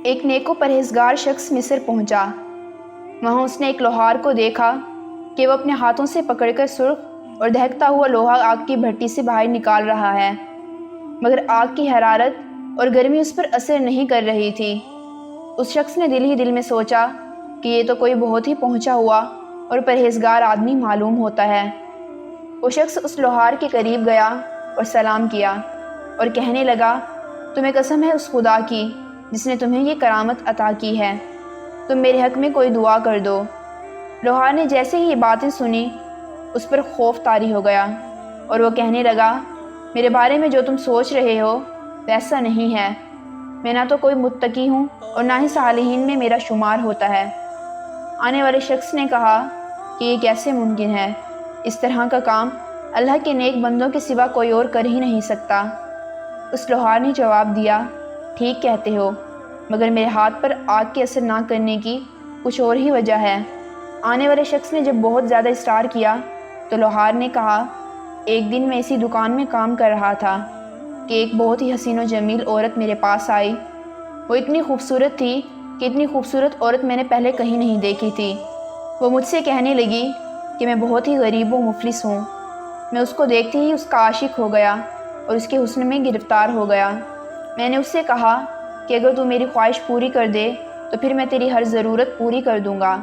ایک نیک و پرہیزگار شخص مصر پہنچا۔ وہاں اس نے ایک لوہار کو دیکھا کہ وہ اپنے ہاتھوں سے پکڑ کر سرخ اور دہکتا ہوا لوہا آگ کی بھٹی سے باہر نکال رہا ہے، مگر آگ کی حرارت اور گرمی اس پر اثر نہیں کر رہی تھی۔ اس شخص نے دل ہی دل میں سوچا کہ یہ تو کوئی بہت ہی پہنچا ہوا اور پرہیزگار آدمی معلوم ہوتا ہے۔ وہ شخص اس لوہار کے قریب گیا اور سلام کیا اور کہنے لگا، تمہیں قسم ہے اس خدا کی جس نے تمہیں یہ کرامت عطا کی ہے، تم میرے حق میں کوئی دعا کر دو۔ لوہار نے جیسے ہی یہ باتیں سنی اس پر خوف طاری ہو گیا اور وہ کہنے لگا، میرے بارے میں جو تم سوچ رہے ہو ویسا نہیں ہے، میں نہ تو کوئی متقی ہوں اور نہ ہی صالحین میں میرا شمار ہوتا ہے۔ آنے والے شخص نے کہا کہ یہ کیسے ممکن ہے، اس طرح کا کام اللہ کے نیک بندوں کے سوا کوئی اور کر ہی نہیں سکتا۔ اس لوہار نے جواب دیا، ٹھیک کہتے ہو، مگر میرے ہاتھ پر آگ کے اثر نہ کرنے کی کچھ اور ہی وجہ ہے۔ آنے والے شخص نے جب بہت زیادہ اصرار کیا تو لوہار نے کہا، ایک دن میں اسی دکان میں کام کر رہا تھا کہ ایک بہت ہی حسین و جمیل عورت میرے پاس آئی۔ وہ اتنی خوبصورت تھی کہ اتنی خوبصورت عورت میں نے پہلے کہیں نہیں دیکھی تھی۔ وہ مجھ سے کہنے لگی کہ میں بہت ہی غریب و مفلس ہوں۔ میں اس کو دیکھتے ہی اس کا عاشق ہو گیا اور اس کے حسن میں گرفتار ہو گیا۔ میں نے اس سے کہا کہ اگر تو میری خواہش پوری کر دے تو پھر میں تیری ہر ضرورت پوری کر دوں گا۔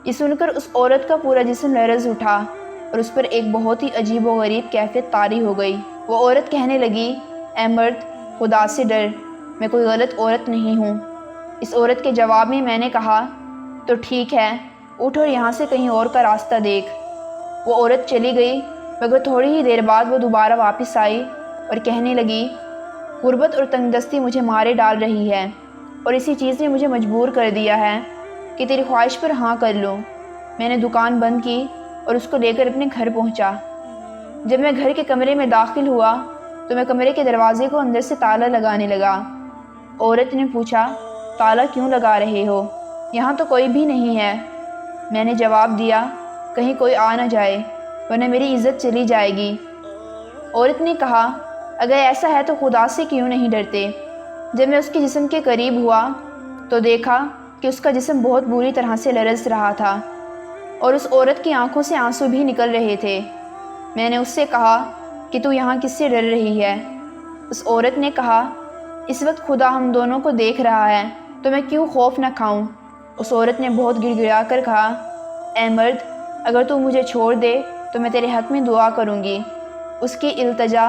یہ سن کر اس عورت کا پورا جسم لرز اٹھا اور اس پر ایک بہت ہی عجیب و غریب کیفیت طاری ہو گئی۔ وہ عورت کہنے لگی، اے مرد، خدا سے ڈر، میں کوئی غلط عورت نہیں ہوں۔ اس عورت کے جواب میں نے کہا، تو ٹھیک ہے، اٹھ اور یہاں سے کہیں اور کا راستہ دیکھ۔ وہ عورت چلی گئی، مگر تھوڑی ہی دیر بعد وہ دوبارہ واپس آئی اور کہنے لگی، غربت اور تنگ دستی مجھے مارے ڈال رہی ہے اور اسی چیز نے مجھے مجبور کر دیا ہے کہ تیری خواہش پر ہاں کر لوں۔ میں نے دکان بند کی اور اس کو لے کر اپنے گھر پہنچا۔ جب میں گھر کے کمرے میں داخل ہوا تو میں کمرے کے دروازے کو اندر سے تالا لگانے لگا۔ عورت نے پوچھا، تالا کیوں لگا رہے ہو؟ یہاں تو کوئی بھی نہیں ہے۔ میں نے جواب دیا، کہیں کوئی آ نہ جائے ورنہ میری عزت چلی جائے گی۔ عورت نے کہا، اگر ایسا ہے تو خدا سے کیوں نہیں ڈرتے؟ جب میں اس کے جسم کے قریب ہوا تو دیکھا کہ اس کا جسم بہت بری طرح سے لرز رہا تھا اور اس عورت کی آنکھوں سے آنسو بھی نکل رہے تھے۔ میں نے اس سے کہا کہ تو یہاں کس سے ڈر رہی ہے؟ اس عورت نے کہا، اس وقت خدا ہم دونوں کو دیکھ رہا ہے تو میں کیوں خوف نہ کھاؤں؟ اس عورت نے بہت گڑ گڑا کر کہا، اے مرد، اگر تو مجھے چھوڑ دے تو میں تیرے حق میں دعا کروں گی۔ اس کی التجا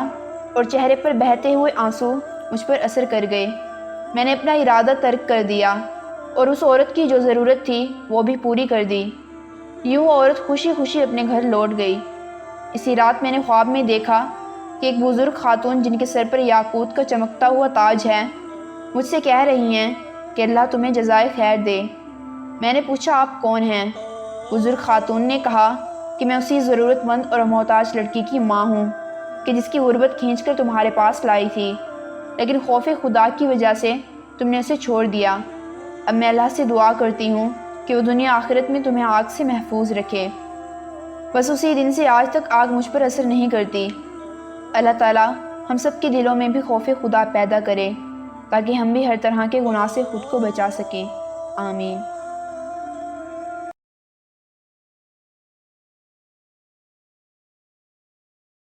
اور چہرے پر بہتے ہوئے آنسو مجھ پر اثر کر گئے۔ میں نے اپنا ارادہ ترک کر دیا اور اس عورت کی جو ضرورت تھی وہ بھی پوری کر دی۔ یوں عورت خوشی خوشی اپنے گھر لوٹ گئی۔ اسی رات میں نے خواب میں دیکھا کہ ایک بزرگ خاتون جن کے سر پر یاقوت کا چمکتا ہوا تاج ہے مجھ سے کہہ رہی ہیں کہ اللہ تمہیں جزائے خیر دے۔ میں نے پوچھا، آپ کون ہیں؟ بزرگ خاتون نے کہا کہ میں اسی ضرورت مند اور محتاج لڑکی کی ماں ہوں کہ جس کی غربت کھینچ کر تمہارے پاس لائی تھی، لیکن خوف خدا کی وجہ سے تم نے اسے چھوڑ دیا۔ اب میں اللہ سے دعا کرتی ہوں کہ وہ دنیا آخرت میں تمہیں آگ سے محفوظ رکھے۔ بس اسی دن سے آج تک آگ مجھ پر اثر نہیں کرتی۔ اللہ تعالیٰ ہم سب کے دلوں میں بھی خوف خدا پیدا کرے تاکہ ہم بھی ہر طرح کے گناہ سے خود کو بچا سکیں۔ آمین۔